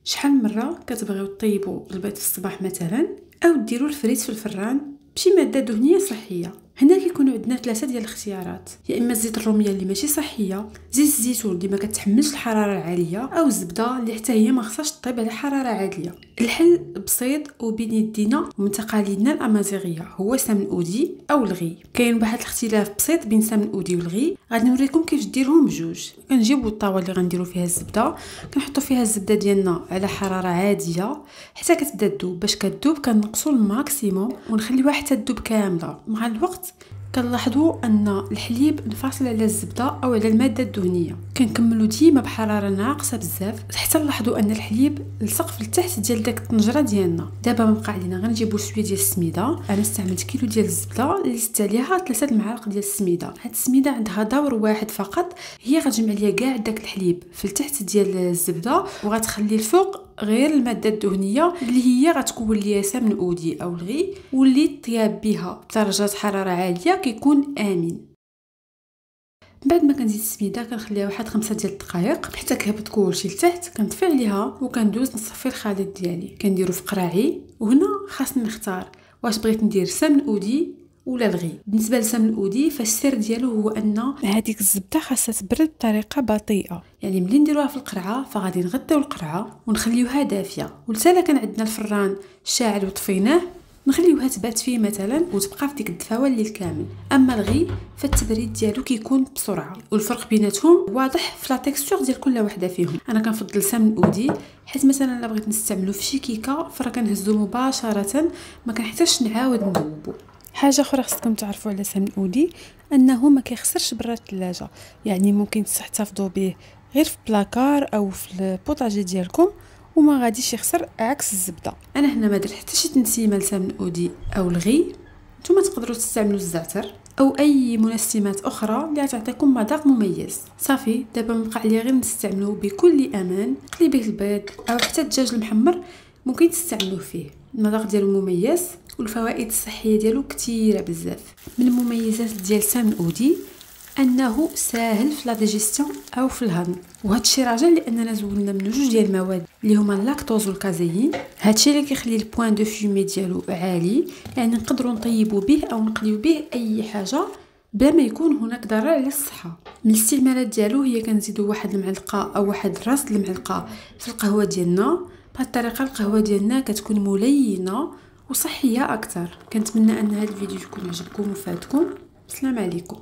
شحال من مره كتبغيو طيبوا البيض في الصباح مثلا او ديروا الفريت في الفران بشي ماده دهنيه صحيه؟ هنا كيكونوا عندنا ثلاثه ديال الاختيارات، يا اما زيت الروميه اللي ماشي صحيه، زيت الزيتون اللي ما كتحملش الحراره العاليه، او الزبده اللي حتى هي ما خصهاش طيب على حراره عاليه. الحل بسيط وبين يدينا ومن تقاليدنا الامازيغيه، هو سمن اودي او الغي. كاين واحد الاختلاف بسيط بين سمن اودي والغي، غادي نوريكم كيف ديرهم بجوج. كنجيبوا الطاوه اللي غنديروا فيها الزبده، كنحطوا فيها الزبده ديالنا على حراره عاديه حتى كتبدا تذوب. باش كتذوب كنقصوا الماكسيموم ونخليوها حتى تذوب كامله. مع الوقت كنلاحظوا ان الحليب انفصل على الزبده او على الماده الدهنيه. كنكملوا ديما بحراره ناقصه بزاف حتى نلاحظوا ان الحليب لصق في التحت ديال داك الطنجره ديالنا. دابا مبقى علينا غنجيبوا شويه ديال السميده. انا استعملت كيلو ديال الزبده اللي زدت عليها 3 المعالق ديال السميده. هاد السميده عندها دور واحد فقط، هي غتجمع ليا كاع داك الحليب في التحت ديال الزبده وغتخلي الفوق غير الماده الدهنيه اللي هي غتكون ليا سمن اودي او الغي، واللي الطياب بها بدرجه حراره عاليه كيكون امن. بعد ما كنزيد السميده كنخليها واحد 5 ديال الدقائق حتى كيهبط كلشي لتحت. كنطفي عليها وكندوز نصفي الخليط ديالي. كنديرو في قراعي، وهنا خاصني نختار واش بغيت ندير سمن اودي ولا الغي. بالنسبه لسمن الاودي فالسر ديالو هو ان هذيك الزبده خاصها تبرد بطريقه بطيئه، يعني ملي نديروها في القرعه فغادي نغطيو القرعه ونخليوها دافيه. ولا كان عندنا الفران شاعل وطفيناه نخليوها تبات فيه مثلا وتبقى في ديك الدفاوه الليل كامل. اما الغي فالتبريد ديالو كيكون بسرعه، والفرق بيناتهم واضح في لا تيكستور ديال كل وحده فيهم. انا كنفضل سمن اودي حيت مثلا الا بغيت نستعملو في شي كيكه فرا كنهزو مباشره، ما كنحتاجش نعاود ندوبو. حاجه اخرى خصكم تعرفوا على سمن اودي انه ما كيخسرش برا الثلاجه، يعني ممكن تحتفظوا به غير في بلاكار او في البوطاجي ديالكم وما غاديش يخسر، عكس الزبده. انا هنا ما درت حتى شي تنسيمه لسمن اودي او الغي. نتوما تقدروا تستعملوا الزعتر او اي منسمات اخرى اللي تعطيكم مذاق مميز. صافي دابا مبقى عليا غير نستعملوه بكل امان. قليبه البيض او حتى الدجاج المحمر ممكن تستعملوه فيه، المذاق ديالو مميز والفوائد الصحيه ديالو كثيره بزاف. من المميزات ديال سمن اودي انه ساهل في لا ديجيستيون او في الهضم، وهذا الشيء راجع لاننا زولنا منه جوج ديال المواد اللي هما اللاكتوز والكازيين. هذا الشيء اللي كيخلي البوين دو فيمي ديالو عالي، يعني نقدروا نطيبوا به او نقليو به اي حاجه بلا ما يكون هناك ضرر على الصحه. من الاستعمالات ديالو هي كنزيدوا واحد المعلقه او واحد راس المعلقه في القهوه ديالنا. بهذه الطريقه القهوه ديالنا كتكون ملينه وصحيه اكثر. كنتمنى ان هذا الفيديو يكون عجبكم وفادكم. السلام عليكم.